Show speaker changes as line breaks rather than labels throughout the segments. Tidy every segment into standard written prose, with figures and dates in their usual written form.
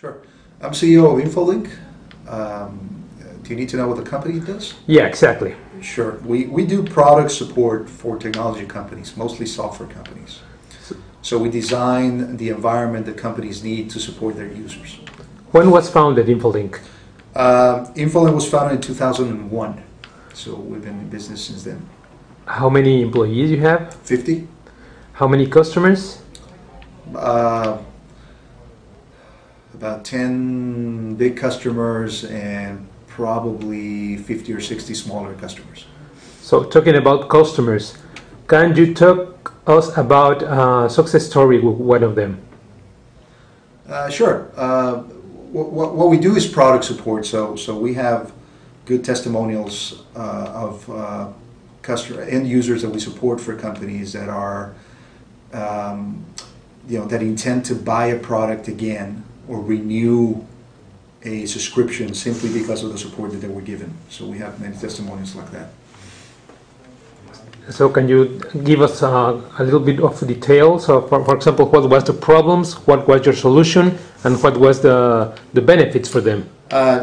Sure. I'm CEO of Infolink. Do you need to know what the company does?
Yeah, exactly.
Sure. We do product support for technology companies, mostly software companies. So we design the environment that companies need to support their users.
When was founded Infolink?
Infolink was founded in 2001. So we've been in business since then.
How many employees you have?
50.
How many customers?
About 10 big customers and probably 50 or 60 smaller customers.
So talking about customers, can you talk us about a success story with one of them?
Sure. What we do is product support. So we have good testimonials of customer end users that we support for companies that are that intend to buy a product again or renew a subscription simply because of the support that they were given. So we have many testimonials like that.
So can you give us a little bit of details? So for example, what was the problems, what was your solution, and what was the benefits for them?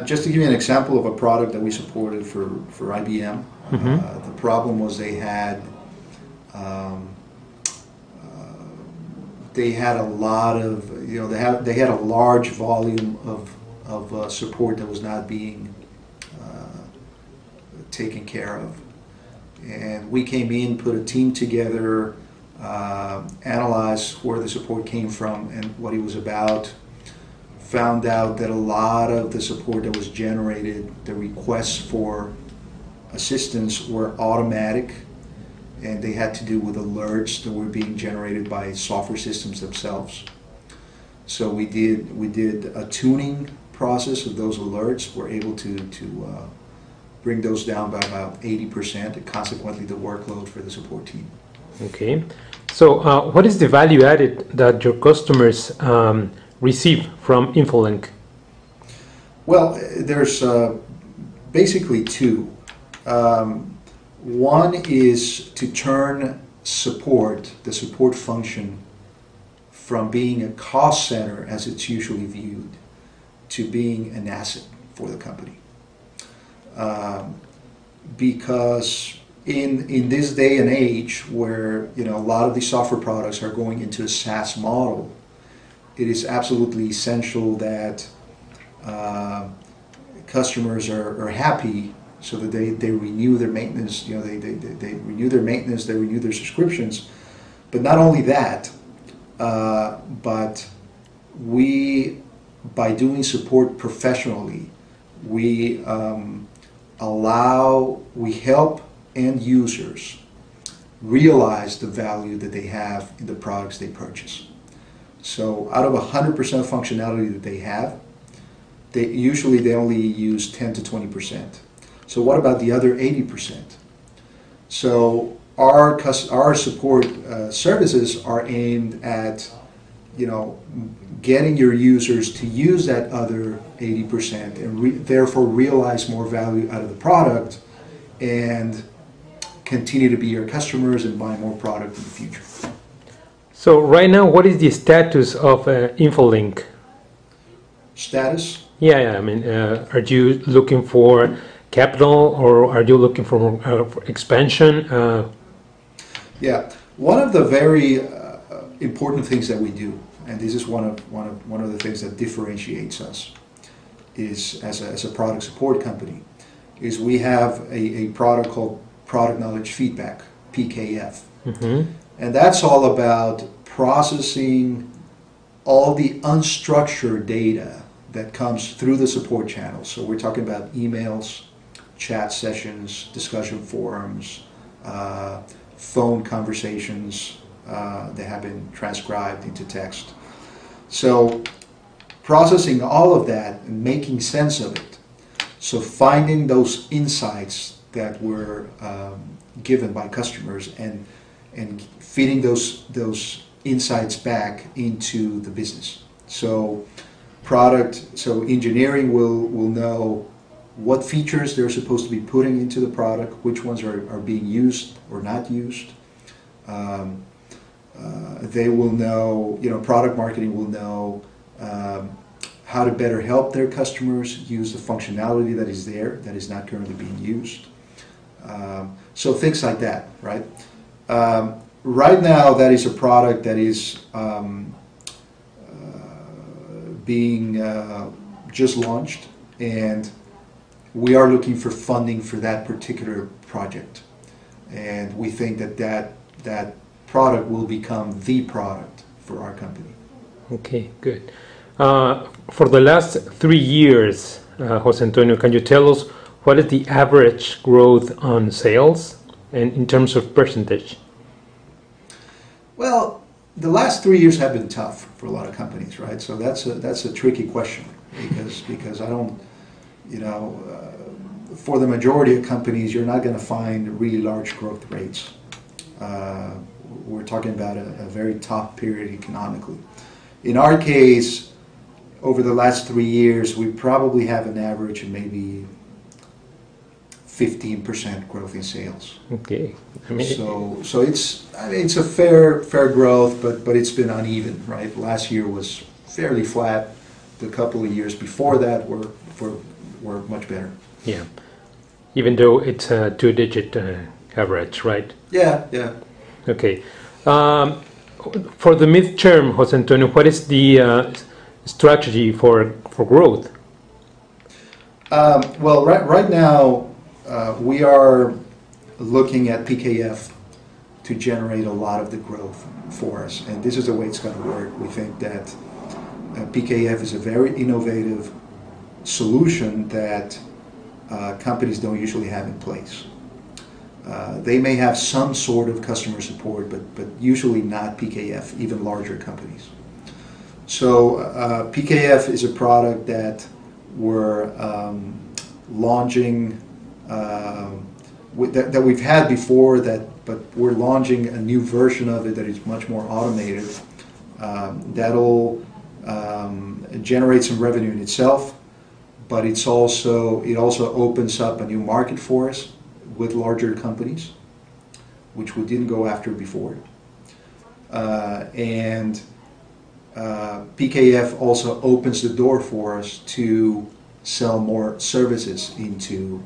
Just to give you an example of a product that we supported for IBM, the problem was they had a lot of, they had a large volume of support that was not being taken care of. And we came in, put a team together, analyzed where the support came from and what it was about, found out that a lot of the support that was generated, the requests for assistance were automatic, and they had to do with alerts that were being generated by software systems themselves. So we did a tuning process of those alerts. We're able to bring those down by about 80%, and consequently the workload for the support team.
Okay. So what is the value added that your customers receive from Infolink?
Well, there's basically two. One is to turn support, the support function, from being a cost center as it's usually viewed to being an asset for the company. Because in this day and age where a lot of these software products are going into a SaaS model, it is absolutely essential that customers are happy so that they renew their maintenance, they renew their maintenance, they renew their subscriptions. But not only that, but by doing support professionally, we help end users realize the value that they have in the products they purchase. So out of 100% functionality that they have, they only use 10 to 20%. So what about the other 80%? So our support services are aimed at getting your users to use that other 80% and therefore realize more value out of the product and continue to be your customers and buy more product in the future.
So right now, what is the status of Infolink?
Status?
Yeah. I mean, are you looking for capital or are you looking for expansion?
Yeah, one of the very important things that we do, and this is one of the things that differentiates us, is as a product support company, is we have a product called Product Knowledge Feedback, PKF.
Mm-hmm.
And that's all about processing all the unstructured data that comes through the support channels. So we're talking about emails, chat sessions, discussion forums, phone conversations that have been transcribed into text. So processing all of that and making sense of it. So finding those insights that were given by customers and feeding those insights back into the business. So engineering will know what features they're supposed to be putting into the product, which ones are being used or not used. They will know, product marketing will know how to better help their customers use the functionality that is there, that is not currently being used. So things like that, right? Right now, that is a product that is being just launched, and we are looking for funding for that particular project. And we think that that product will become the product for our company.
Okay, good. For the last 3 years, Jose Antonio, can you tell us what is the average growth on sales and in terms of percentage?
Well, the last 3 years have been tough for a lot of companies, right? So that's a tricky question because I don't, for the majority of companies, you're not going to find really large growth rates. We're talking about a very tough period economically. In our case, over the last 3 years, we probably have an average of maybe 15% growth in sales.
Okay.
So it's a fair growth, but it's been uneven, right? Last year was fairly flat. The couple of years before that were much better.
Yeah. Even though it's a 2-digit average, right?
Yeah.
Okay. For the midterm, Jose Antonio, what is the strategy for growth?
Well, right now we are looking at PKF to generate a lot of the growth for us, and this is the way it's going to work. We think that PKF is a very innovative solution that companies don't usually have in place. They may have some sort of customer support, but usually not PKF, even larger companies. So PKF is a product that we're launching, that we've had before, but we're launching a new version of it that is much more automated. That'll generate some revenue in itself, but it also opens up a new market for us with larger companies, which we didn't go after before. And PKF also opens the door for us to sell more services into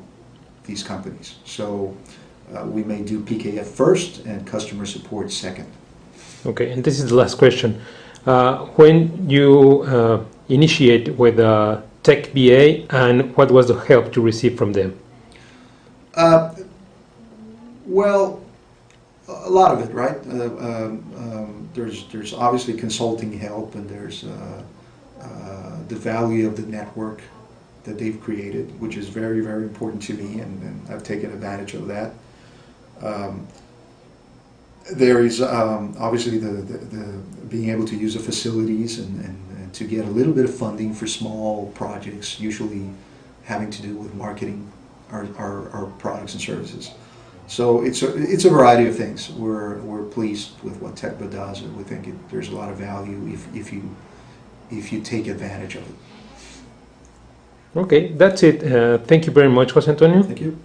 these companies. So we may do PKF first and customer support second.
Okay, and this is the last question. When you initiate with Techba, and what was the help to receive from them?
Well, a lot of it, right? There's obviously consulting help, and there's the value of the network that they've created, which is very, very important to me, and I've taken advantage of that. There is obviously the being able to use the facilities and to get a little bit of funding for small projects, usually having to do with marketing our products and services. So it's a variety of things. We're pleased with what Techba does, and we think there's a lot of value if you take advantage of it.
Okay, that's it. Thank you very much, Jose Antonio.
Thank you.